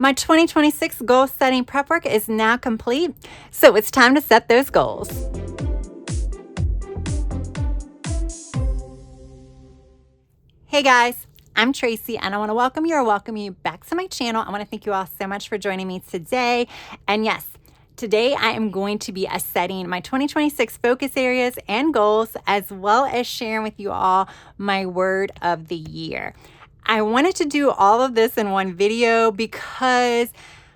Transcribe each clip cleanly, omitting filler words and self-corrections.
My 2026 goal setting prep work is now complete, so it's time to set those goals. Hey guys, I'm Tracy and I want to welcome you back to my channel. I want to thank you all so much for joining me today. And yes, today I am going to be setting my 2026 focus areas and goals, as well as sharing with you all my word of the year. I wanted to do all of this in one video because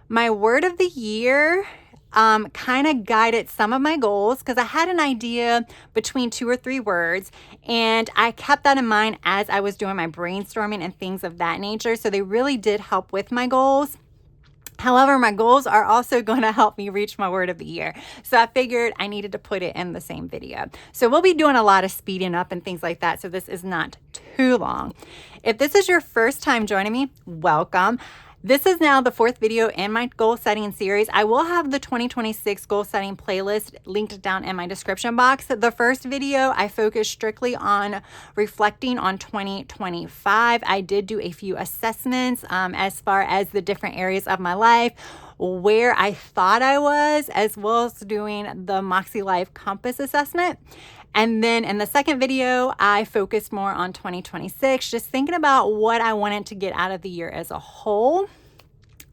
my word of the year kind of guided some of my goals, because I had an idea between 2 or 3 words and I kept that in mind as I was doing my brainstorming and things of that nature. So they really did help with my goals. However, my goals are also going to help me reach my word of the year. So I figured I needed to put it in the same video. So we'll be doing a lot of speeding up and things like that. So this is not too long. If this is your first time joining me, welcome. This is now the 4th video in my goal setting series. I will have the 2026 goal setting playlist linked down in my description box. The first video, I focused strictly on reflecting on 2025. I did do a few assessments as far as the different areas of my life, where I thought I was, as well as doing the Makse Life Compass assessment. And then in the second video, I focused more on 2026, just thinking about what I wanted to get out of the year as a whole.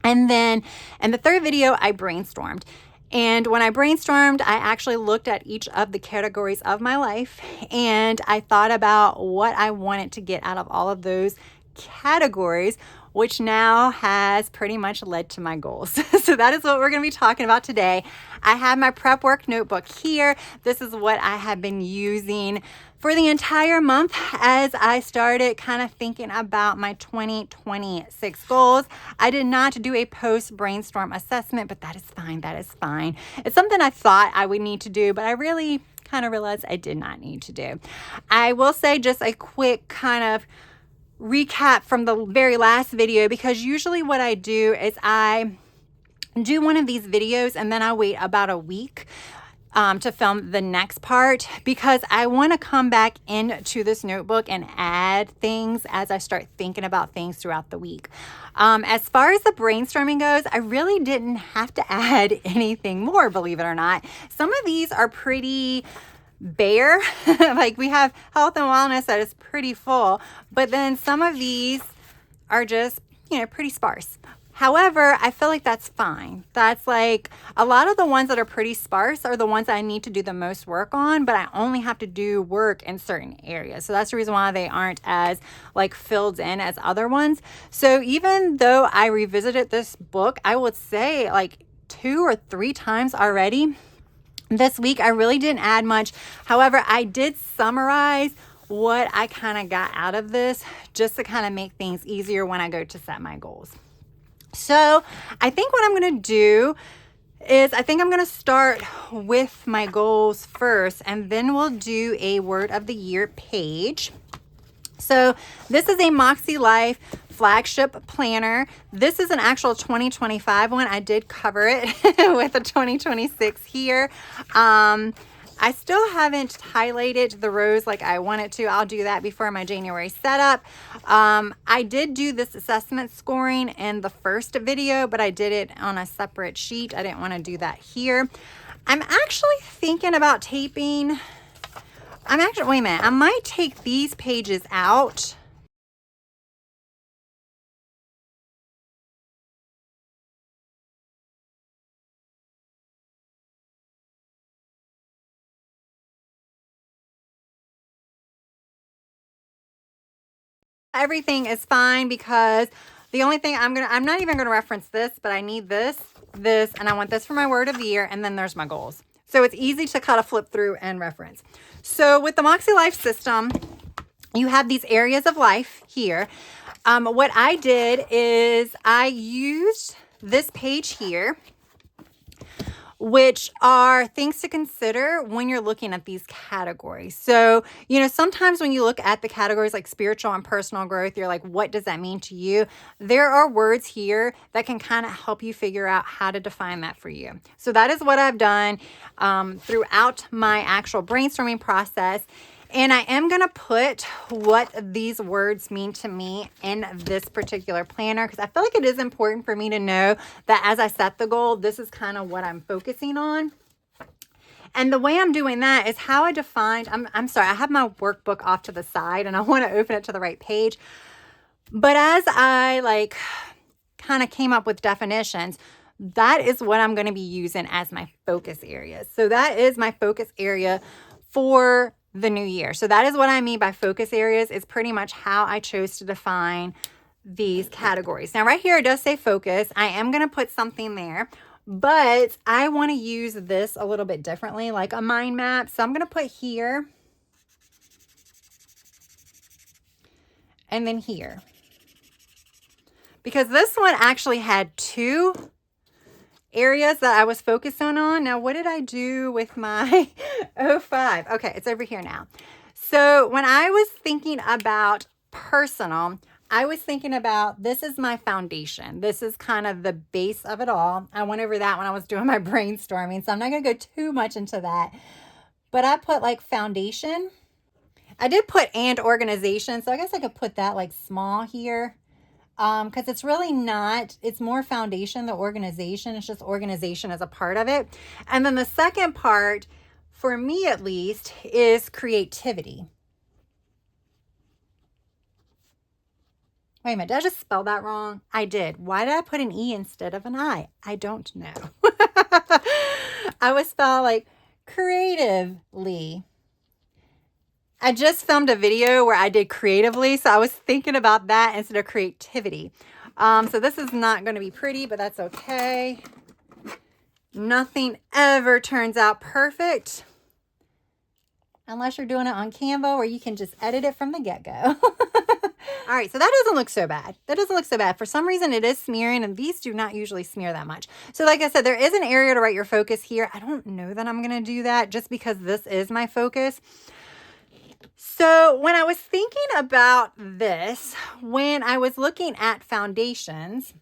And then in the third video, I brainstormed. And when I brainstormed, I actually looked at each of the categories of my life and I thought about what I wanted to get out of all of those categories, which now has pretty much led to my goals. So that is what we're going to be talking about today. I have my prep work notebook here. This is what I have been using for the entire month as I started kind of thinking about my 2026 goals. I did not do a post brainstorm assessment, but that is fine. That is fine. It's something I thought I would need to do, but I really kind of realized I did not need to do. I will say just a quick kind of recap from the very last video, because usually what I do is I do one of these videos and then I wait about a week to film the next part, because I want to come back into this notebook and add things as I start thinking about things throughout the week. As far as the brainstorming goes, I really didn't have to add anything more, believe it or not. Some of these are pretty bare. Like we have health and wellness that is pretty full, but then some of these are just, pretty sparse. However, I feel like that's fine. That's like a lot of the ones that are pretty sparse are the ones I need to do the most work on, but I only have to do work in certain areas. So that's the reason why they aren't as like filled in as other ones. So even though I revisited this book, I would say like 2 or 3 times already this week, I really didn't add much. However, I did summarize what I kind of got out of this, just to kind of make things easier when I go to set my goals. So I think what I'm going to do is I'm going to start with my goals first, and then we'll do a word of the year page. So this is a Makse Life flagship planner. This is an actual 2025 one. I did cover it with a 2026 here. I still haven't highlighted the rows like I wanted to. I'll do that before my January setup. I did do this assessment scoring in the first video, but I did it on a separate sheet. I didn't want to do that here. I'm actually thinking about taping. Wait a minute. I might take these pages out. Everything is fine, because the only thing I'm not even gonna reference this, but I need this, and I want this for my word of the year, and then there's my goals. So it's easy to kind of flip through and reference. So with the Makse Life system, you have these areas of life here. What I did is I used this page here, which are things to consider when you're looking at these categories. So, sometimes when you look at the categories like spiritual and personal growth, you're like, what does that mean to you? There are words here that can kind of help you figure out how to define that for you. So that is what I've done throughout my actual brainstorming process. And I am going to put what these words mean to me in this particular planner, because I feel like it is important for me to know that as I set the goal, this is kind of what I'm focusing on. And the way I'm doing that is how I defined, I'm sorry, I have my workbook off to the side and I want to open it to the right page. But as I kind of came up with definitions, that is what I'm going to be using as my focus areas. So that is my focus area for the new year. So that is what I mean by focus areas, is pretty much how I chose to define these categories. Now right here it does say focus. I am going to put something there, but I want to use this a little bit differently, like a mind map. So I'm going to put here and then here, because this one actually had two areas that I was focusing on. Now, what did I do with my 05? Okay, it's over here now. So when I was thinking about personal, I was thinking about, this is my foundation. This is kind of the base of it all. I went over that when I was doing my brainstorming, so I'm not going to go too much into that. But I put like foundation. I did put and organization, so I guess I could put that like small here. Because it's really not, it's more foundation, the organization. It's just organization as a part of it. And then the second part, for me at least, is creativity. Wait a minute, did I just spell that wrong? I did. Why did I put an E instead of an I? I don't know. I was spelled like creatively. I just filmed a video where I did creatively, so I was thinking about that instead of creativity. So this is not going to be pretty, but that's okay. Nothing ever turns out perfect unless you're doing it on Canva, where you can just edit it from the get-go. All right, so that doesn't look so bad. That doesn't look so bad. For some reason, it is smearing, and these do not usually smear that much. So like I said, there is an area to write your focus here. I don't know that I'm going to do that just because this is my focus. So when I was thinking about this, when I was looking at foundations,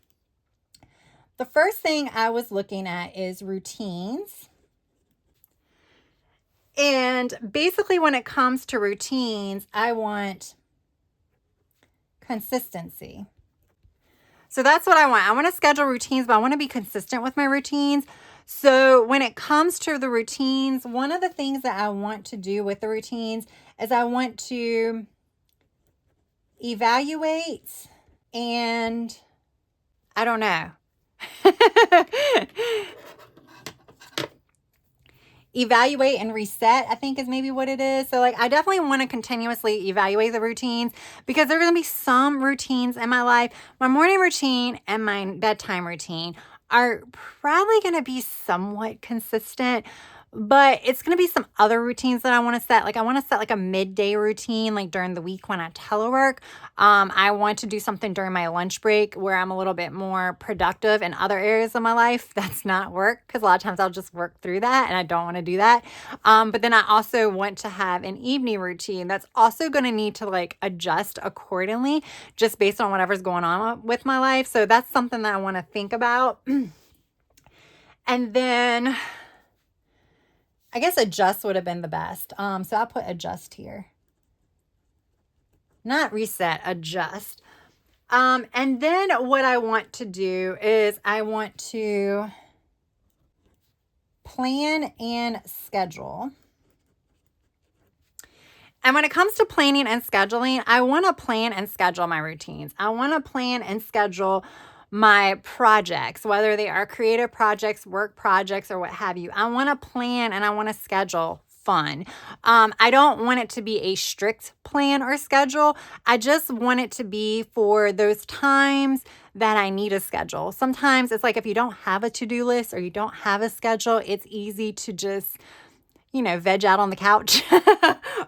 the first thing I was looking at is routines. And basically when it comes to routines, I want consistency. So that's what I want. I want to schedule routines, but I want to be consistent with my routines. So when it comes to the routines, one of the things that I want to do with the routines is I want to evaluate and I don't know. Evaluate and reset, I think is maybe what it is. So like I definitely want to continuously evaluate the routines, because there are going to be some routines in my life. My morning routine and my bedtime routine are probably going to be somewhat consistent, but it's going to be some other routines that I want to set. Like I want to set like a midday routine, like during the week when I telework. I want to do something during my lunch break where I'm a little bit more productive in other areas of my life. That's not work, because a lot of times I'll just work through that and I don't want to do that. But then I also want to have an evening routine that's also going to need to like adjust accordingly, just based on whatever's going on with my life. So that's something that I want to think about. And then I guess adjust would have been the best. So I'll put adjust here. Not reset, adjust. And then what I want to do is I want to plan and schedule. And when it comes to planning and scheduling, I want to plan and schedule my routines. I want to plan and schedule my projects, whether they are creative projects, work projects, or what have you. I want to plan and I want to schedule fun. I don't want it to be a strict plan or schedule. I just want it to be for those times that I need a schedule. Sometimes it's like if you don't have a to-do list or you don't have a schedule, it's easy to just, you know, veg out on the couch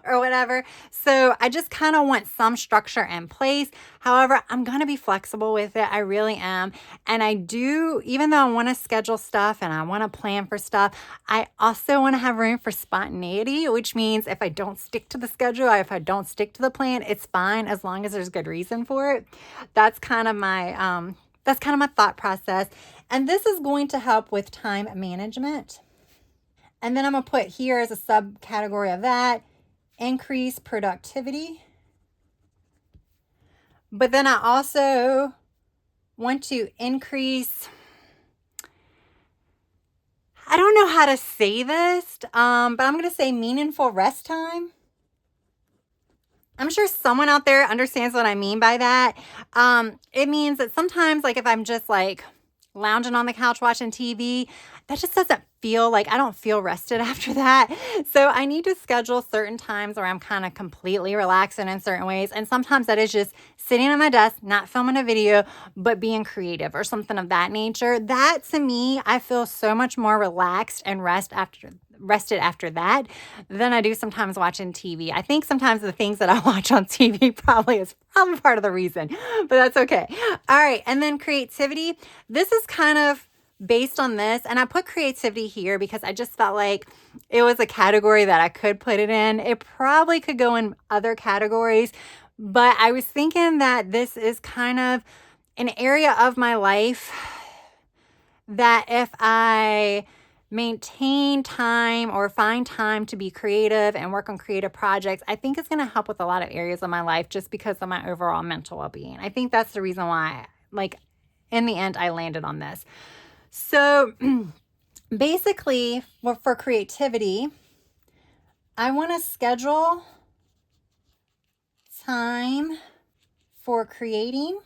or whatever. So I just kind of want some structure in place. However, I'm going to be flexible with it. I really am. And I do, even though I want to schedule stuff and I want to plan for stuff, I also want to have room for spontaneity, which means if I don't stick to the schedule, or if I don't stick to the plan, it's fine as long as there's good reason for it. That's kind of my thought process. And this is going to help with time management. And then I'm going to put here as a subcategory of that, increase productivity. But then I also want to increase, I don't know how to say this, but I'm going to say meaningful rest time. I'm sure someone out there understands what I mean by that. It means that sometimes, like if I'm just like lounging on the couch watching TV, that just doesn't feel like, I don't feel rested after that. So I need to schedule certain times where I'm kind of completely relaxing in certain ways. And sometimes that is just sitting at my desk, not filming a video, but being creative or something of that nature. That to me, I feel so much more relaxed and rested after that than I do sometimes watching TV. I think sometimes the things that I watch on TV probably is part of the reason, but that's okay. All right. And then creativity. This is kind of based on this. And I put creativity here because I just felt like it was a category that I could put it in. It probably could go in other categories, but I was thinking that this is kind of an area of my life that if I maintain time or find time to be creative and work on creative projects, I think it's going to help with a lot of areas of my life just because of my overall mental well-being. I think that's the reason why, like, in the end, I landed on this. So basically, for creativity, I want to schedule time for creating.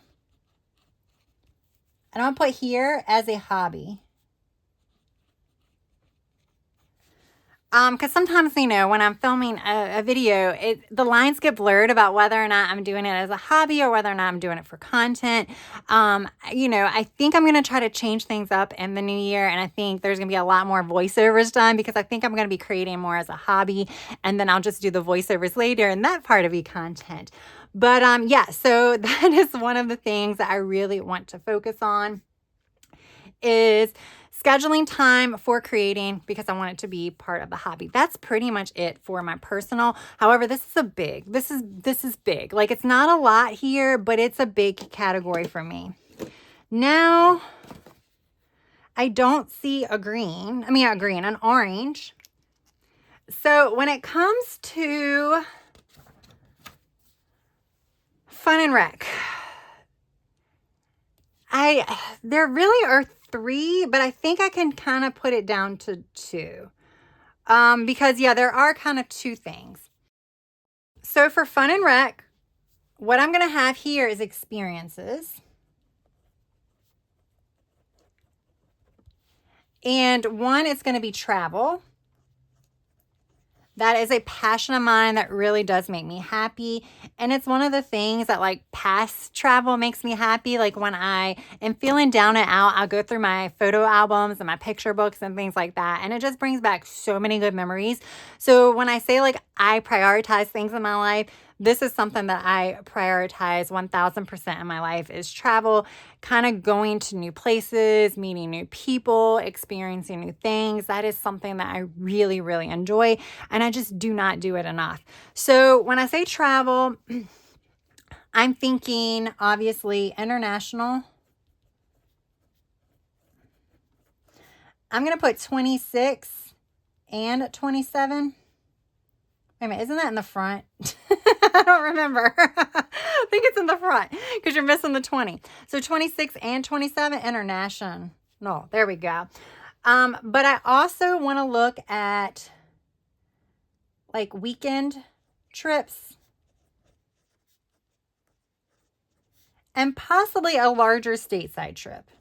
And I'll put here as a hobby. Because sometimes, you know, when I'm filming a video, the lines get blurred about whether or not I'm doing it as a hobby or whether or not I'm doing it for content. You know, I think I'm going to try to change things up in the new year. And I think there's going to be a lot more voiceovers done because I think I'm going to be creating more as a hobby. And then I'll just do the voiceovers later and that part of be content. But yeah, so that is one of the things that I really want to focus on is scheduling time for creating because I want it to be part of the hobby. That's pretty much it for my personal. However, this is big. Like it's not a lot here, but it's a big category for me. Now, I don't see an orange. So when it comes to fun and rec, there really are 3, but I think I can kind of put it down to 2. Because yeah, there are kind of 2 things. So for fun and rec, what I'm going to have here is experiences. And one is going to be travel. That is a passion of mine that really does make me happy. And it's one of the things that like past travel makes me happy. Like when I am feeling down and out, I'll go through my photo albums and my picture books and things like that. And it just brings back so many good memories. So when I say like I prioritize things in my life, this is something that I prioritize 1000% in my life is travel, kind of going to new places, meeting new people, experiencing new things. That is something that I really, really enjoy. And I just do not do it enough. So when I say travel, I'm thinking obviously international. I'm going to put 26 and 27. Wait a minute, isn't that in the front? I don't remember. I think it's in the front because you're missing the 20. So 26 and 27 international. No, there we go. But I also want to look at like weekend trips and possibly a larger stateside trip,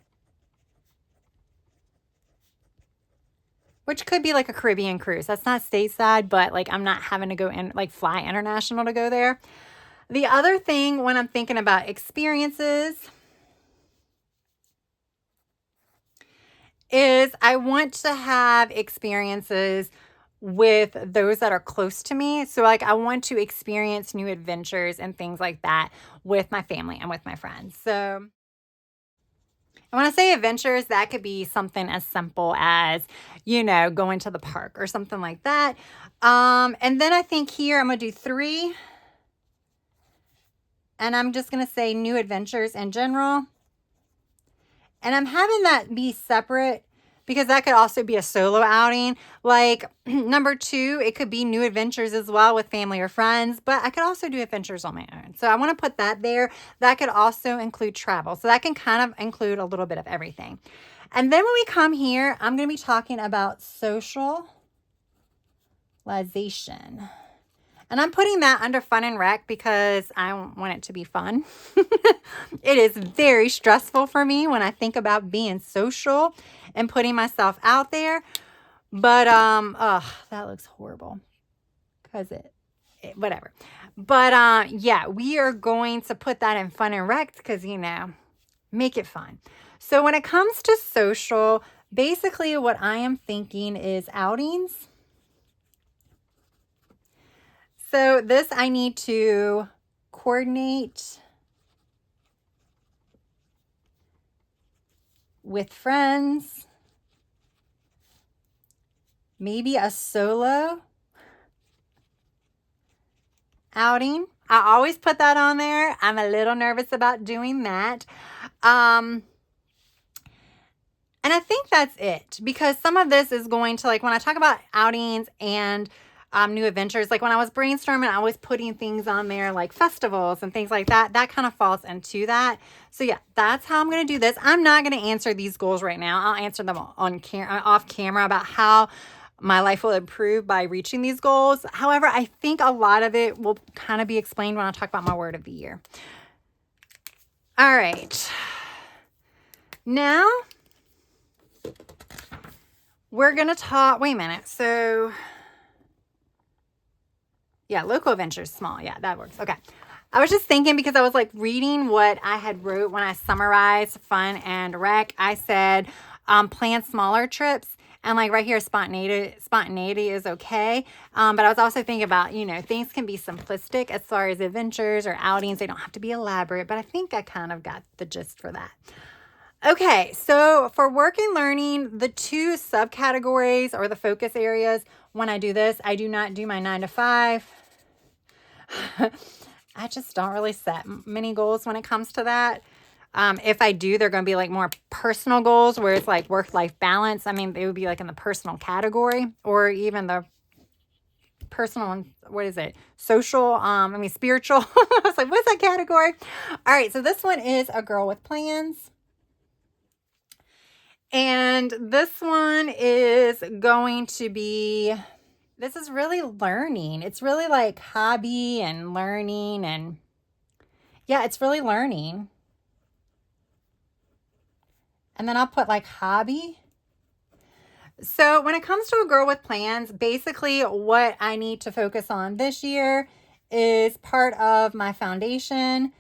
which could be like a Caribbean cruise. That's not stateside, but like I'm not having to go in like fly international to go there. The other thing when I'm thinking about experiences is I want to have experiences with those that are close to me. So like I want to experience new adventures and things like that with my family and with my friends. So when I say adventures, that could be something as simple as, you know, going to the park or something like that. And then I think here I'm going to do 3. And I'm just going to say new adventures in general. And I'm having that be separate because that could also be a solo outing. Like number 2, it could be new adventures as well with family or friends, but I could also do adventures on my own. So I want to put that there. That could also include travel. So that can kind of include a little bit of everything. And then when we come here, I'm going to be talking about socialization. And I'm putting that under fun and rec because I want it to be fun. It is very stressful for me when I think about being social and putting myself out there. But, that looks horrible because whatever. But, yeah, we are going to put that in fun and rec because, make it fun. So when it comes to social, basically what I am thinking is outings. So this I need to coordinate with friends, maybe a solo outing. I always put that on there. I'm a little nervous about doing that. And I think that's it, because some of this is going to, like, when I talk about outings and new adventures, like when I was brainstorming, I was putting things on there like festivals and things like that. That kind of falls into that. So yeah, that's how I'm going to do this. I'm not going to answer these goals right now. I'll answer them off camera about how my life will improve by reaching these goals. However, I think a lot of it will kind of be explained when I talk about my word of the year. All right. Now we're going to talk, wait a minute. So yeah, local adventures, small. Yeah, that works. Okay. I was just thinking, because I was like reading what I had wrote when I summarized fun and rec. I said, plan smaller trips. And like right here, spontaneity is okay. But I was also thinking about, things can be simplistic as far as adventures or outings. They don't have to be elaborate, but I think I kind of got the gist for that. Okay, so for work and learning, the 2 subcategories or the focus areas, when I do this, I do not do my 9 to 5. I just don't really set many goals when it comes to that. If I do, they're going to be like more personal goals where it's like work-life balance. I mean, they would be like in the personal category, or even the personal and social, spiritual. I was like, what's that category? All right, so this one is a girl with plans. And this one is going to be, this is really learning. It's really like hobby and learning, and yeah, it's really learning. And then I'll put like hobby. So when it comes to a girl with plans, basically what I need to focus on this year is part of my foundation.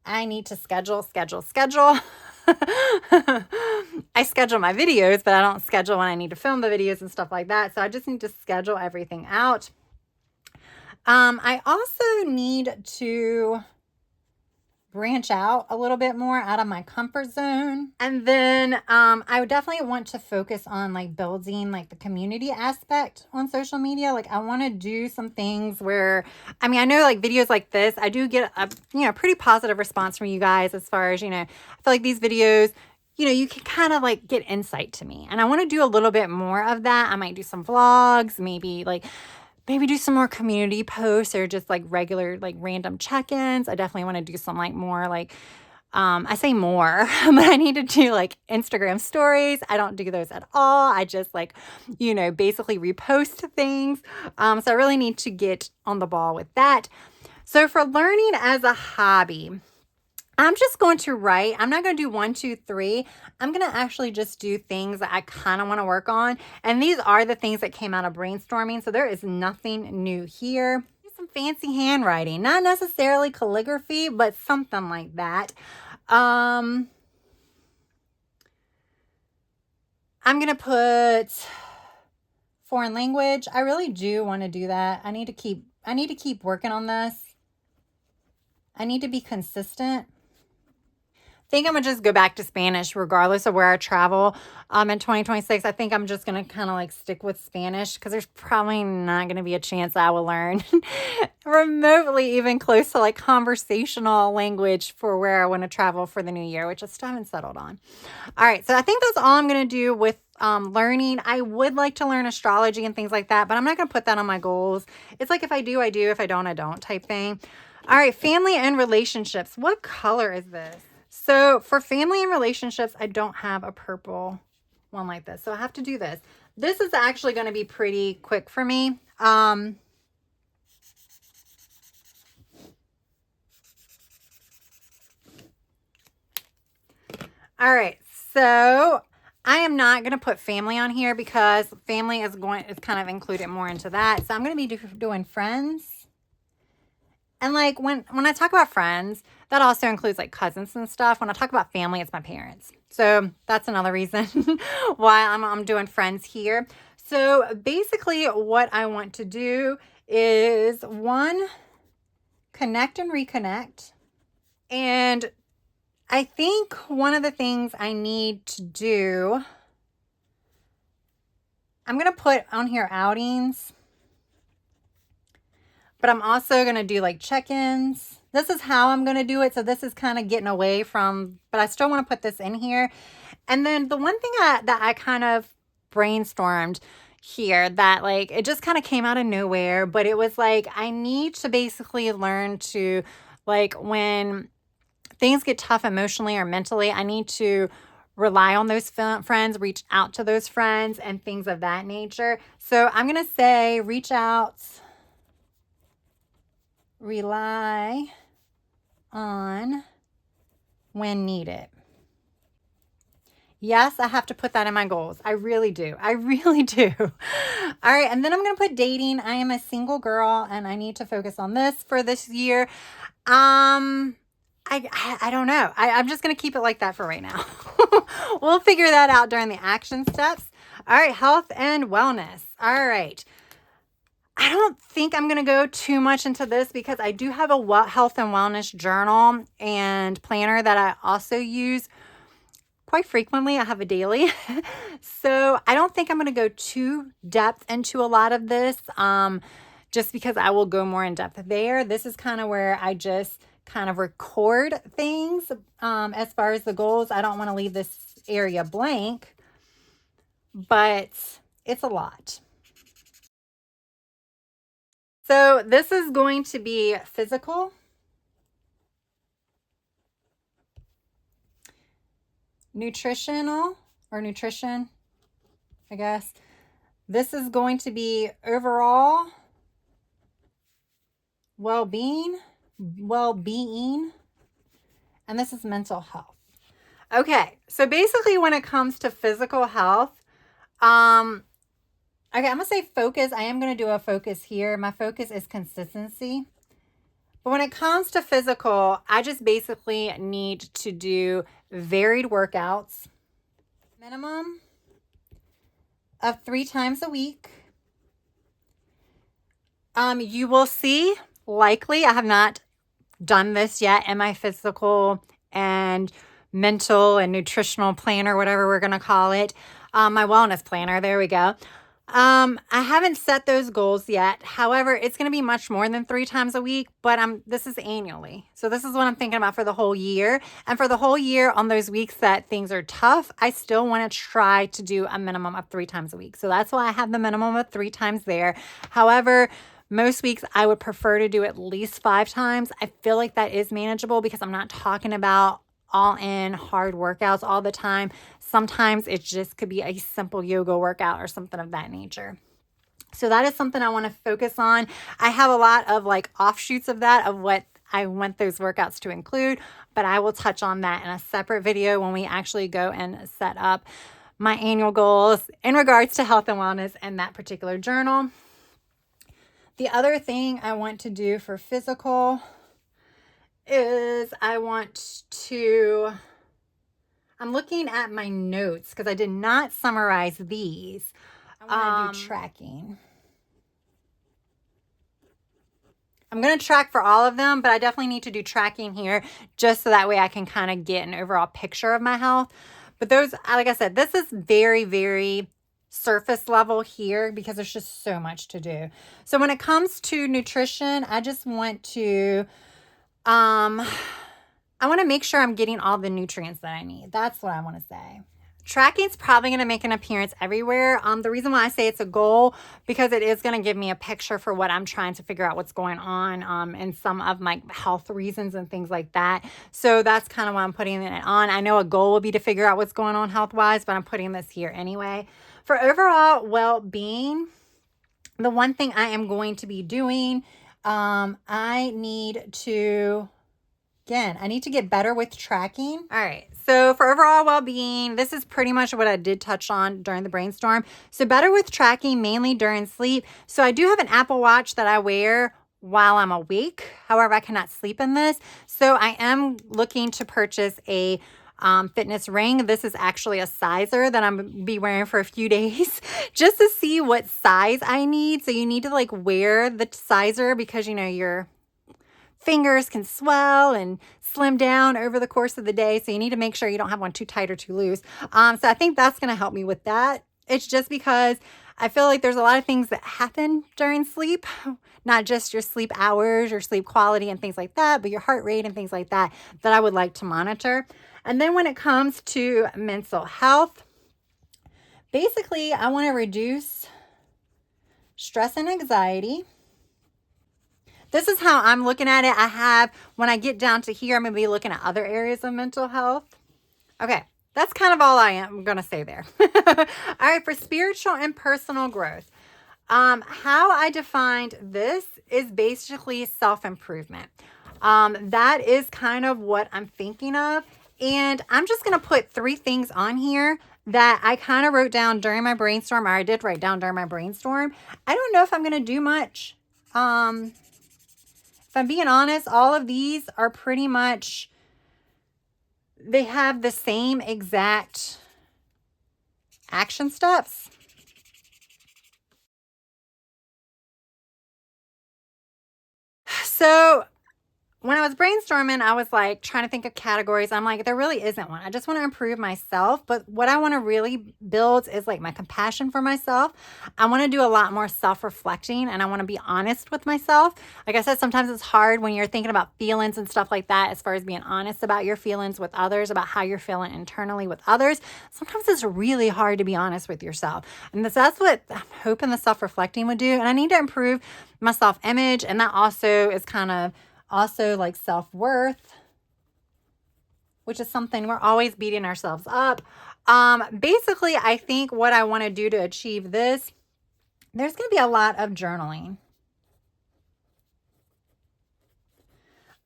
I need to schedule. I schedule my videos, but I don't schedule when I need to film the videos and stuff like that. So I just need to schedule everything out. I also need to branch out a little bit more out of my comfort zone. And then I would definitely want to focus on like building like the community aspect on social media. Like I want to do some things where, I know like videos like this, I do get a pretty positive response from you guys as far as, I feel like these videos, you can kind of like get insight to me. And I want to do a little bit more of that. I might do some vlogs, maybe do some more community posts, or just like regular, like random check-ins. I definitely want to do some like more like, I say more, but I need to do like Instagram stories. I don't do those at all. I just like, basically repost things. So I really need to get on the ball with that. So for learning as a hobby, I'm just going to write. I'm not going to do 1, 2, 3. I'm going to actually just do things that I kind of want to work on. And these are the things that came out of brainstorming. So there is nothing new here. Some fancy handwriting, not necessarily calligraphy, but something like that. I'm going to put foreign language. I really do want to do that. I need to keep working on this. I need to be consistent. I think I'm going to just go back to Spanish regardless of where I travel in 2026. I think I'm just going to kind of like stick with Spanish, because there's probably not going to be a chance I will learn remotely even close to like conversational language for where I want to travel for the new year, which I still haven't settled on. All right, so I think that's all I'm going to do with learning. I would like to learn astrology and things like that, but I'm not going to put that on my goals. It's like if I do, I do. If I don't, I don't type thing. All right, family and relationships. What color is this? So for family and relationships, I don't have a purple one like this. So I have to do this. This is actually going to be pretty quick for me. All right, so I am not going to put family on here because family is kind of included more into that. So I'm going to be doing friends. And like when I talk about friends, that also includes like cousins and stuff. When I talk about family, it's my parents. So that's another reason why I'm doing friends here. So basically what I want to do is one, connect and reconnect. And I think one of the things I need to do, I'm going to put on here outings, but I'm also going to do like check-ins. This is how I'm going to do it. So this is kind of getting away from, but I still want to put this in here. And then the one thing that I kind of brainstormed here that like, it just kind of came out of nowhere, but it was like, I need to basically learn to like when things get tough emotionally or mentally, I need to rely on those friends, reach out to those friends and things of that nature. So I'm going to say reach out, rely on when needed. Yes, I have to put that in my goals. I really do. I really do. All right. And then I'm going to put dating. I am a single girl and I need to focus on this for this year. I don't know. I'm just going to keep it like that for right now. We'll figure that out during the action steps. All right. Health and wellness. All right. I don't think I'm going to go too much into this because I do have a health and wellness journal and planner that I also use quite frequently. I have a daily. So I don't think I'm going to go too depth into a lot of this just because I will go more in depth there. This is kind of where I just kind of record things as far as the goals. I don't want to leave this area blank, but it's a lot. So this is going to be physical, nutritional, or nutrition, I guess. This is going to be overall well-being, and this is mental health. Okay, so basically when it comes to physical health, okay, I'm going to say focus. I am going to do a focus here. My focus is consistency. But when it comes to physical, I just basically need to do varied workouts, minimum of 3 times a week. You will see, likely, I have not done this yet in my physical and mental and nutritional planner, whatever we're going to call it. My wellness planner, there we go. I haven't set those goals yet. However, it's going to be much more than 3 times a week, but this is annually. So this is what I'm thinking about for the whole year. And for the whole year on those weeks that things are tough, I still want to try to do a minimum of 3 times a week. So that's why I have the minimum of 3 times there. However, most weeks I would prefer to do at least 5 times. I feel like that is manageable because I'm not talking about all in hard workouts all the time. Sometimes it just could be a simple yoga workout or something of that nature. So that is something I want to focus on. I have a lot of like offshoots of that, of what I want those workouts to include, but I will touch on that in a separate video when we actually go and set up my annual goals in regards to health and wellness in that particular journal. The other thing I want to do for physical is I'm looking at my notes because I did not summarize these. I want to do tracking. I'm going to track for all of them, but I definitely need to do tracking here just so that way I can kind of get an overall picture of my health. But those, like I said, this is very, very surface level here because there's just so much to do. So when it comes to nutrition, I just want to I want to make sure I'm getting all the nutrients that I need. That's what I want to say. Tracking's probably going to make an appearance everywhere. The reason why I say it's a goal, because it is going to give me a picture for what I'm trying to figure out what's going on, and some of my health reasons and things like that. So that's kind of why I'm putting it on. I know a goal would be to figure out what's going on health-wise, but I'm putting this here anyway. For overall well-being, the one thing I am going to be doing, I need to get better with tracking. All right. So for overall well-being, this is pretty much what I did touch on during the brainstorm. So better with tracking, mainly during sleep. So I do have an Apple Watch that I wear while I'm awake. However, I cannot sleep in this. So I am looking to purchase a fitness ring. This is actually a sizer that I'm be wearing for a few days just to see what size I need. So you need to like wear the sizer because your fingers can swell and slim down over the course of the day. So you need to make sure you don't have one too tight or too loose. So I think that's going to help me with that. It's just because I feel like there's a lot of things that happen during sleep, not just your sleep hours, your sleep quality and things like that, but your heart rate and things like that I would like to monitor. And then when it comes to mental health, basically I want to reduce stress and anxiety. This is how I'm looking at it. When I get down to here, I'm going to be looking at other areas of mental health. Okay, that's kind of all I am going to say there. All right, for spiritual and personal growth, how I defined this is basically self-improvement. That is kind of what I'm thinking of. And I'm just going to put 3 things on here that I kind of wrote down during my brainstorm, or I did write down during my brainstorm. I don't know if I'm going to do much. If I'm being honest, all of these are pretty much, they have the same exact action steps. So when I was brainstorming, I was like trying to think of categories. I'm like, there really isn't one. I just want to improve myself. But what I want to really build is like my compassion for myself. I want to do a lot more self-reflecting, and I want to be honest with myself. Like I said, sometimes it's hard when you're thinking about feelings and stuff like that, as far as being honest about your feelings with others, about how you're feeling internally with others. Sometimes it's really hard to be honest with yourself. And that's what I'm hoping the self-reflecting would do. And I need to improve my self-image. And that also is kind of also like self-worth, which is something we're always beating ourselves up. Basically, I think what I want to do to achieve this, there's going to be a lot of journaling.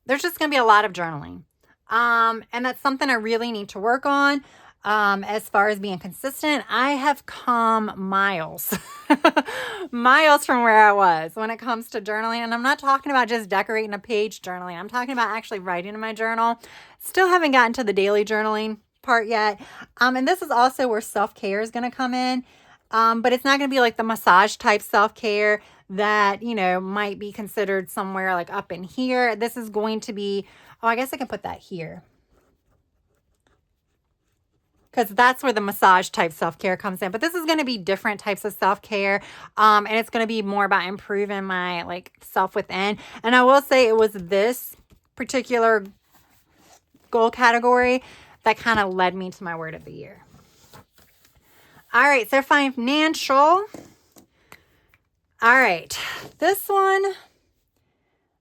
There's just going to be a lot of journaling. And that's something I really need to work on. As far as being consistent, I have come miles, miles from where I was when it comes to journaling. And I'm not talking about just decorating a page journaling. I'm talking about actually writing in my journal. Still haven't gotten to the daily journaling part yet. And this is also where self-care is going to come in. But it's not going to be like the massage type self-care that, might be considered somewhere like up in here. This is going to be, I guess I can put that here, because that's where the massage type self-care comes in. But this is going to be different types of self-care. And it's going to be more about improving my like self within. And I will say it was this particular goal category that kind of led me to my word of the year. All right, so financial. All right, this one,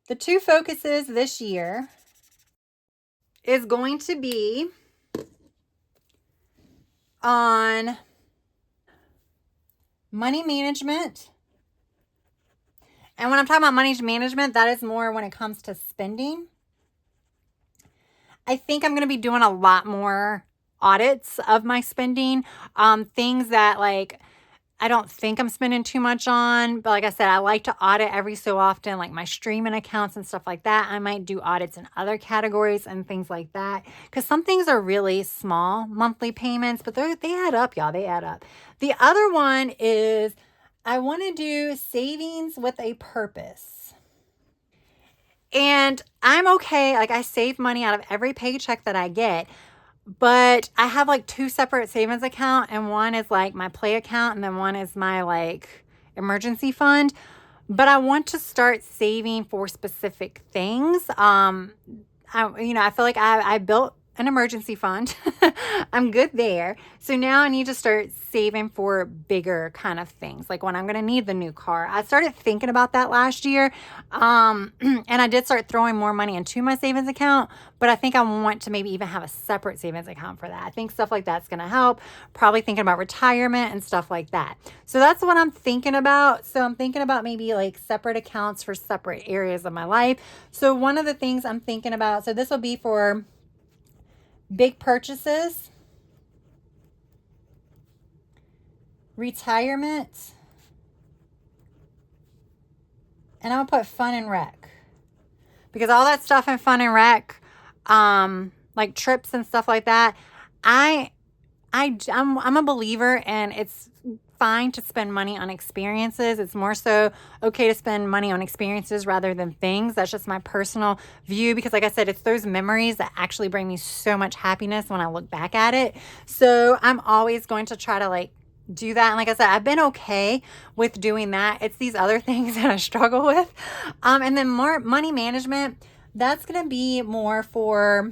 the 2 focuses this year is going to be on money management. And when I'm talking about money management, that is more when it comes to spending. I think I'm going to be doing a lot more audits of my spending. Things that like I don't think I'm spending too much on. But like I said, I like to audit every so often, like my streaming accounts and stuff like that. I might do audits in other categories and things like that. Because some things are really small monthly payments, but they add up, y'all. They add up. The other one is I want to do savings with a purpose. And I'm okay. Like I save money out of every paycheck that I get. But I have like 2 separate savings accounts, and one is like my play account, and then one is my like emergency fund. But I want to start saving for specific things. I feel like I built an emergency fund. I'm good there. So now I need to start saving for bigger kind of things, like when I'm going to need the new car. I started thinking about that last year. And I did start throwing more money into my savings account, but I think I want to maybe even have a separate savings account for that. I think stuff like that's going to help. Probably thinking about retirement and stuff like that. So that's what I'm thinking about. So I'm thinking about maybe like separate accounts for separate areas of my life. So one of the things I'm thinking about, so this will be for big purchases, retirement, and I'm gonna put fun and rec, because all that stuff in fun and rec, like trips and stuff like that, I'm a believer, and it's fine to spend money on experiences. It's more so okay to spend money on experiences rather than things. That's just my personal view, because like I said, it's those memories that actually bring me so much happiness when I look back at it. So I'm always going to try to like do that. And like I said, I've been okay with doing that. It's these other things that I struggle with. And then more money management, that's going to be more for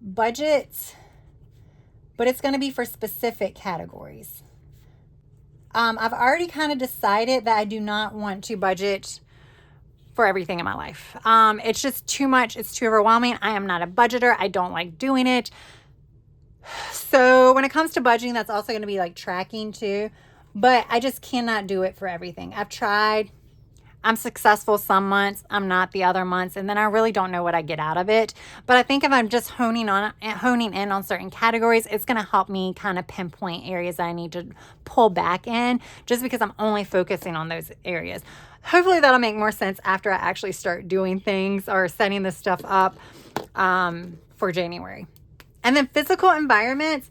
budgets, but it's going to be for specific categories. I've already kind of decided that I do not want to budget for everything in my life. It's just too much. It's too overwhelming. I am not a budgeter. I don't like doing it. So when it comes to budgeting, that's also going to be like tracking too, but I just cannot do it for everything. I've tried. I'm successful some months, I'm not the other months, and then I really don't know what I get out of it. But I think if I'm just honing in on certain categories, it's going to help me kind of pinpoint areas I need to pull back in, just because I'm only focusing on those areas. Hopefully that'll make more sense after I actually start doing things or setting this stuff up for January. And then physical environments,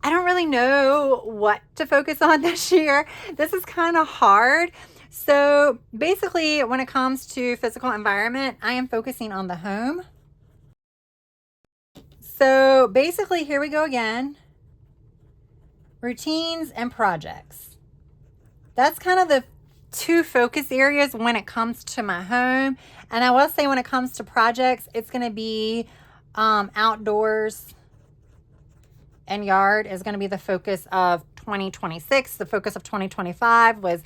I don't really know what to focus on this year. This is kind of hard. So basically, when it comes to physical environment, I am focusing on the home. So basically, here we go again. Routines and projects. That's kind of the two focus areas when it comes to my home. And I will say when it comes to projects, it's going to be outdoors and yard is going to be the focus of 2026. The focus of 2025 was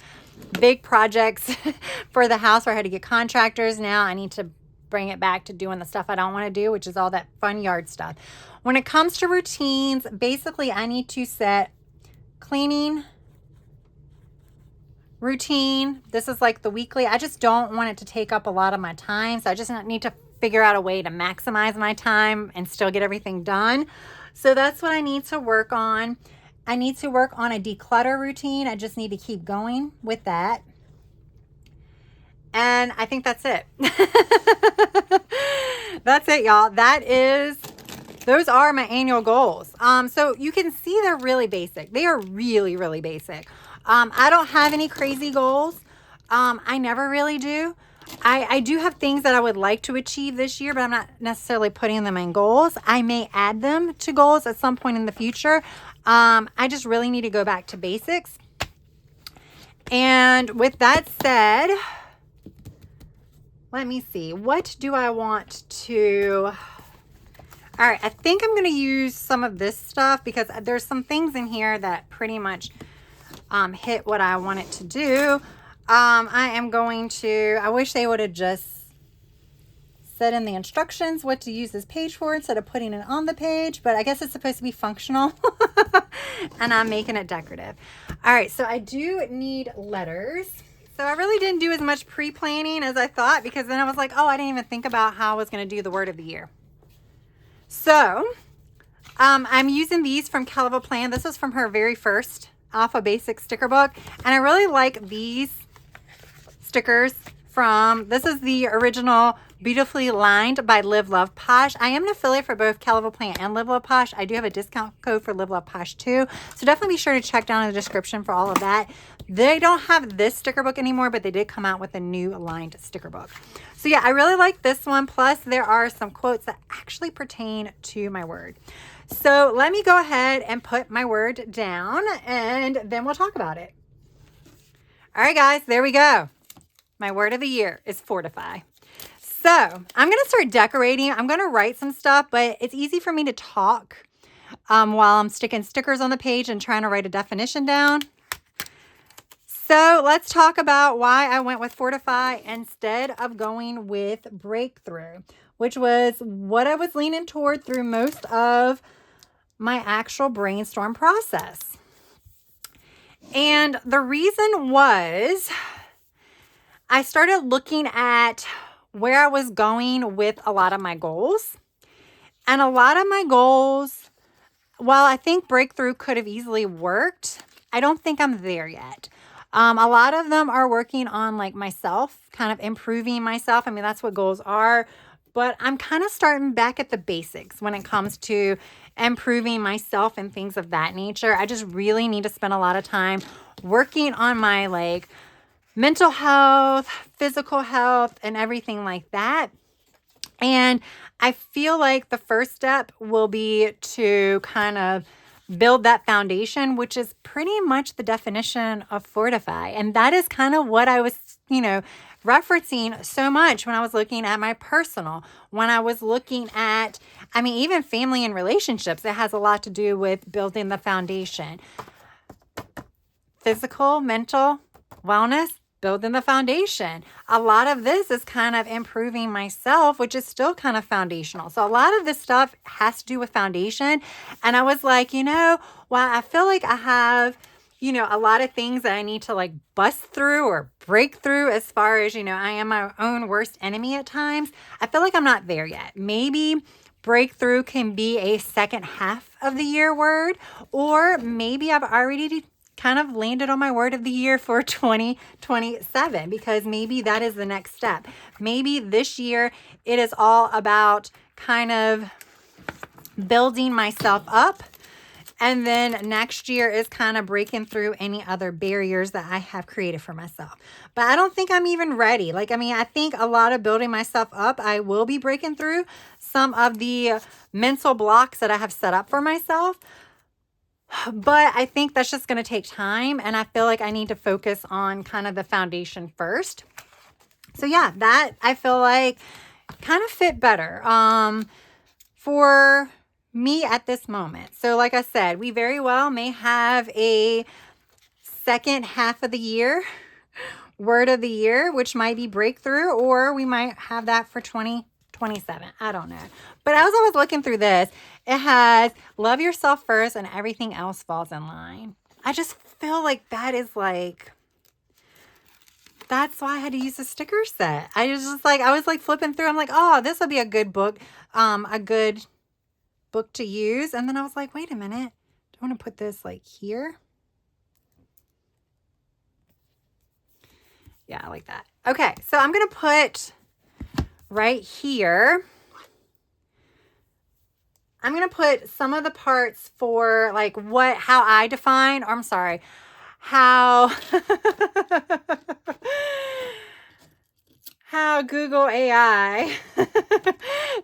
big projects for the house where I had to get contractors. Now I need to bring it back to doing the stuff I don't want to do, which is all that fun yard stuff. When it comes to routines, basically I need to set cleaning routine. This is like the weekly. I just don't want it to take up a lot of my time. So I just need to figure out a way to maximize my time and still get everything done. So that's what I need to work on. I need to work on a declutter routine. I just need to keep going with that. And I think that's it. That's it, y'all. Those are my annual goals. So you can see they're really basic. They are really, really basic. I don't have any crazy goals. I never really do. I do have things that I would like to achieve this year, but I'm not necessarily putting them in goals. I may add them to goals at some point in the future. I just really need to go back to basics. And with that said, let me see. What do I want to... All right, I think I'm going to use some of this stuff because there's some things in here that pretty much hit what I want it to do. I wish they would have just said in the instructions what to use this page for instead of putting it on the page, but I guess it's supposed to be functional and I'm making it decorative. All right, so I do need letters. So I really didn't do as much pre-planning as I thought, because then I was like, oh, I didn't even think about how I was going to do the word of the year. So I'm using these from Caliva Plan. This was from her very first Alpha Basic sticker book, and I really like these stickers from, this is the original Beautifully Lined by Live Love Posh. I am an affiliate for both Caliva Plant and Live Love Posh. I do have a discount code for Live Love Posh too, so definitely be sure to check down in the description for all of that. They don't have this sticker book anymore, but they did come out with a new lined sticker book. So yeah, I really like this one. Plus there are some quotes that actually pertain to my word. So let me go ahead and put my word down and then we'll talk about it. All right, guys, there we go. My word of the year is fortify. So I'm going to start decorating. I'm going to write some stuff, but it's easy for me to talk while I'm sticking stickers on the page and trying to write a definition down. So let's talk about why I went with Fortify instead of going with Breakthrough, which was what I was leaning toward through most of my actual brainstorm process. And the reason was I started looking at where I was going with a lot of my goals. And a lot of my goals, while I think Breakthrough could have easily worked, I don't think I'm there yet. A lot of them are working on like myself, kind of improving myself. I mean, that's what goals are. But I'm kind of starting back at the basics when it comes to improving myself and things of that nature. I just really need to spend a lot of time working on my like mental health, physical health, and everything like that. And I feel like the first step will be to kind of build that foundation, which is pretty much the definition of Fortify. And that is kind of what I was, referencing so much when I was looking at my personal, when I was looking at, even family and relationships. It has a lot to do with building the foundation. Physical, mental wellness, building the foundation. A lot of this is kind of improving myself, which is still kind of foundational. So a lot of this stuff has to do with foundation. And I was like, while I feel like I have, a lot of things that I need to like bust through or break through as far as, I am my own worst enemy at times. I feel like I'm not there yet. Maybe breakthrough can be a second half of the year word, or maybe I've already kind of landed on my word of the year for 2027, because maybe that is the next step. Maybe this year it is all about kind of building myself up. And then next year is kind of breaking through any other barriers that I have created for myself. But I don't think I'm even ready. I think a lot of building myself up, I will be breaking through some of the mental blocks that I have set up for myself. But I think that's just going to take time. And I feel like I need to focus on kind of the foundation first. So yeah, that I feel like kind of fit better for me at this moment. So like I said, we very well may have a second half of the year word of the year, which might be breakthrough, or we might have that for 2027. I don't know. But as I was looking through this, it has love yourself first and everything else falls in line. I just feel like that is like, that's why I had to use a sticker set. I was flipping through. I'm like, oh, this will be a good book to use. And then I was like, wait a minute. Do I want to put this like here? Yeah, I like that. Okay, so I'm going to put right here, I'm going to put some of the parts for like how I define, or I'm sorry, how Google AI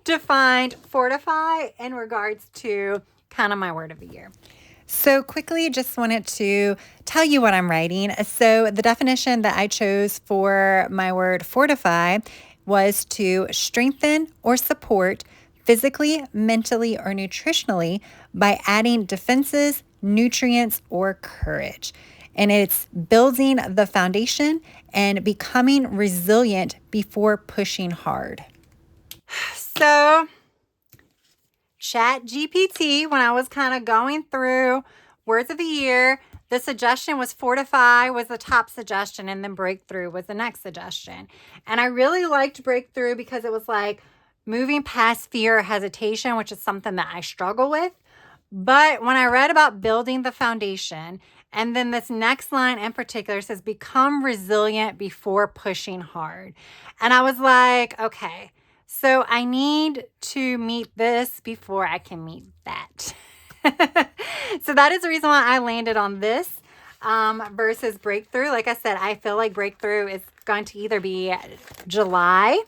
defined Fortify in regards to kind of my word of the year. So quickly, just wanted to tell you what I'm writing. So the definition that I chose for my word Fortify was to strengthen or support physically, mentally, or nutritionally by adding defenses, nutrients, or courage. And it's building the foundation and becoming resilient before pushing hard. So ChatGPT, when I was kind of going through words of the year, the suggestion was Fortify was the top suggestion, and then Breakthrough was the next suggestion. And I really liked Breakthrough because it was like moving past fear or hesitation, which is something that I struggle with. But when I read about building the foundation, and then this next line in particular says, become resilient before pushing hard. And I was like, okay, so I need to meet this before I can meet that. So that is the reason why I landed on this versus Breakthrough. Like I said, I feel like Breakthrough is going to either be July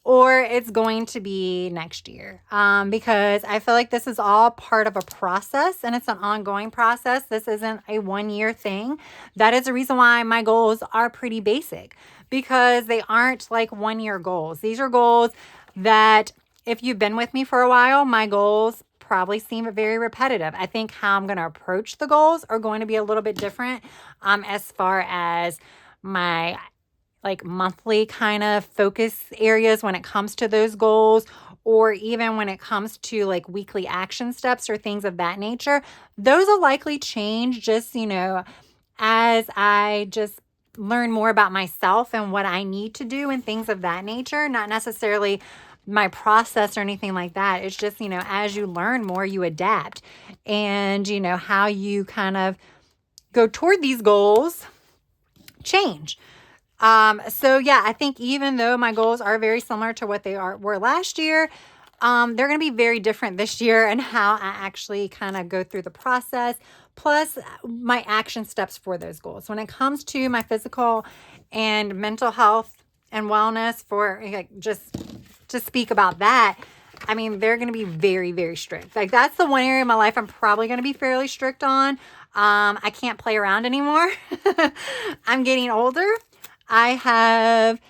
or it's going to be next year, because I feel like this is all part of a process and it's an ongoing process. This isn't a 1-year thing. That is the reason why my goals are pretty basic, because they aren't like 1-year goals. These are goals that, if you've been with me for a while, my goals probably seem very repetitive. I think how I'm going to approach the goals are going to be a little bit different, as far as my like monthly kind of focus areas when it comes to those goals, or even when it comes to like weekly action steps or things of that nature. Those will likely change just, as I just learn more about myself and what I need to do and things of that nature, not necessarily my process or anything like that. It's just, as you learn more, you adapt, and, how you kind of go toward these goals change. So yeah, I think even though my goals are very similar to what they were last year, they're going to be very different this year, and how I actually kind of go through the process, plus my action steps for those goals. When it comes to my physical and mental health and wellness, for like, just to speak about that, I mean, they're going to be very, very strict. Like, that's the one area of my life I'm probably going to be fairly strict on. I can't play around anymore. I'm getting older. I have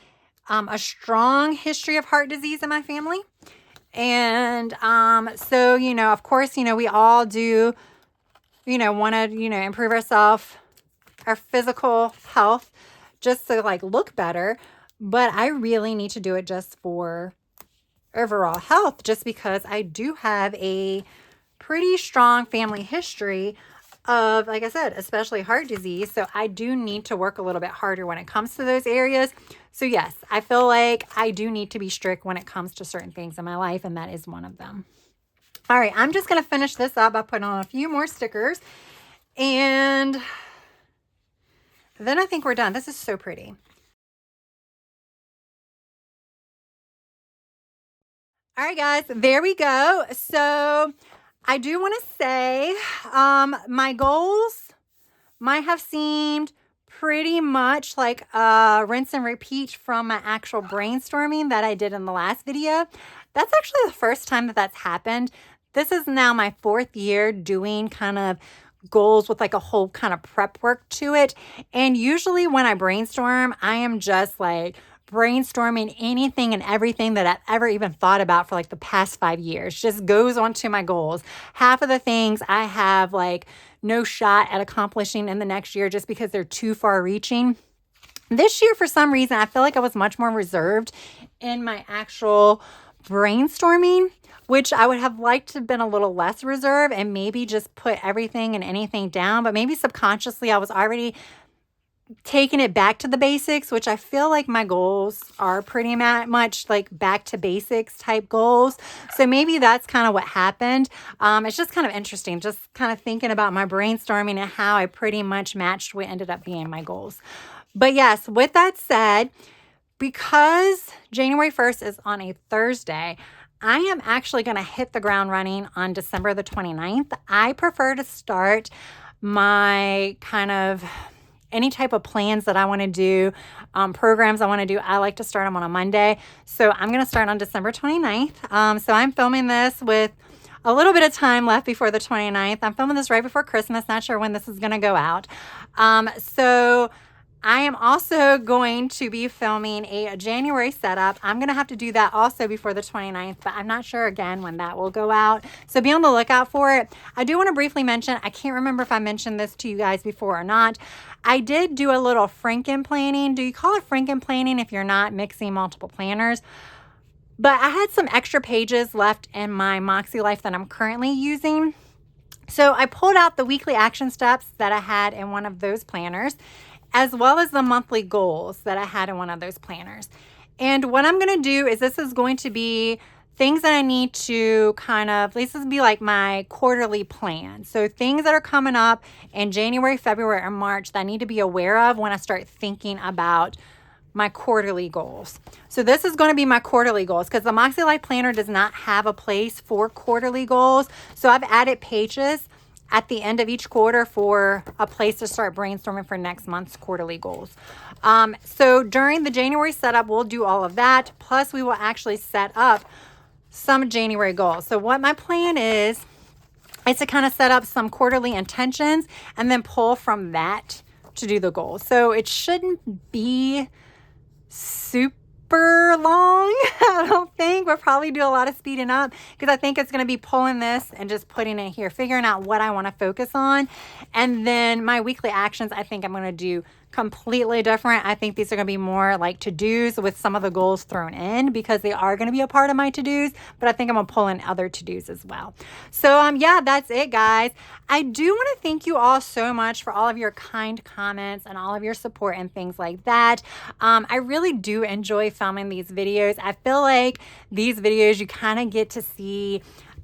a strong history of heart disease in my family. And so, of course, we all do, want to, improve ourselves, our physical health, just to like look better. But I really need to do it just for overall health, just because I do have a pretty strong family history of, like I said, especially heart disease. So I do need to work a little bit harder when it comes to those areas. So yes, I feel like I do need to be strict when it comes to certain things in my life, and that is one of them. All right, I'm just going to finish this up by putting on a few more stickers, and then I think we're done. This is so pretty. All right, guys, there we go. So I do want to say my goals might have seemed pretty much like a rinse and repeat from my actual brainstorming that I did in the last video. That's actually the first time that that's happened. This is now my 4th year doing kind of goals with like a whole kind of prep work to it. And usually when I brainstorm, I am just like brainstorming anything and everything that I've ever even thought about for like the past 5 years, just goes onto my goals. Half of the things I have like no shot at accomplishing in the next year just because they're too far reaching. This year, for some reason, I feel like I was much more reserved in my actual brainstorming, which I would have liked to have been a little less reserved and maybe just put everything and anything down. But maybe subconsciously I was already taking it back to the basics, which I feel like my goals are pretty much like back to basics type goals. So maybe that's kind of what happened. It's just kind of interesting, just kind of thinking about my brainstorming and how I pretty much matched what ended up being my goals. But yes, with that said, because January 1st is on a Thursday, I am actually going to hit the ground running on December the 29th. I prefer to start my kind of any type of plans that I want to do, programs I want to do. I like to start them on a Monday. So I'm going to start on December 29th. So I'm filming this with a little bit of time left before the 29th. I'm filming this right before Christmas. Not sure when this is going to go out. So I am also going to be filming a January setup. I'm going to have to do that also before the 29th, but I'm not sure again when that will go out. So be on the lookout for it. I do want to briefly mention, I can't remember if I mentioned this to you guys before or not. I did do a little Franken planning. Do you call it Franken planning if you're not mixing multiple planners? But I had some extra pages left in my Makse Life that I'm currently using. So I pulled out the weekly action steps that I had in one of those planners, as well as the monthly goals that I had in one of those planners. And what I'm going to do is this is going to be things that I need to kind of, this is be like my quarterly plan. So things that are coming up in January, February, or March that I need to be aware of when I start thinking about my quarterly goals. So this is going to be my quarterly goals because the Makse Life Planner does not have a place for quarterly goals. So I've added pages at the end of each quarter for a place to start brainstorming for next month's quarterly goals. So during the January setup, we'll do all of that. Plus, we will actually set up some January goals. So what my plan is to kind of set up some quarterly intentions and then pull from that to do the goals. So it shouldn't be super long. I don't think we'll probably do a lot of speeding up because I think it's going to be pulling this and just putting it here, figuring out what I want to focus on. And then my weekly actions, I think I'm going to do completely different. I think these are going to be more like to-dos with some of the goals thrown in because they are going to be a part of my to-dos, but I think I'm going to pull in other to-dos as well. So yeah, that's it, guys. I do want to thank you all so much for all of your kind comments and all of your support and things like that. I really do enjoy filming these videos. I feel like these videos, you kind of get to see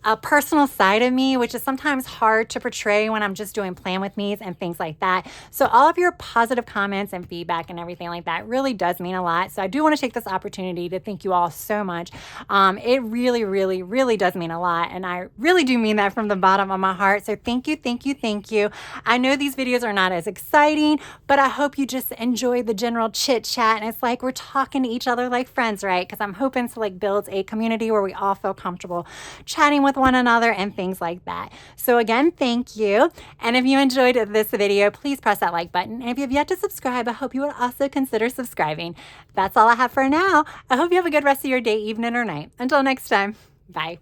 a personal side of me, which is sometimes hard to portray when I'm just doing plan with me's and things like that. So all of your positive comments and feedback and everything like that really does mean a lot. So I do want to take this opportunity to thank you all so much. It really, really, really does mean a lot. And I really do mean that from the bottom of my heart. So thank you, thank you, thank you. I know these videos are not as exciting, but I hope you just enjoy the general chit chat. And it's like we're talking to each other like friends, right? Because I'm hoping to like build a community where we all feel comfortable chatting with one another and things like that. So again, thank you. And if you enjoyed this video, please press that like button. And if you have yet to subscribe, I hope you would also consider subscribing. That's all I have for now. I hope you have a good rest of your day, evening, or night. Until next time, bye.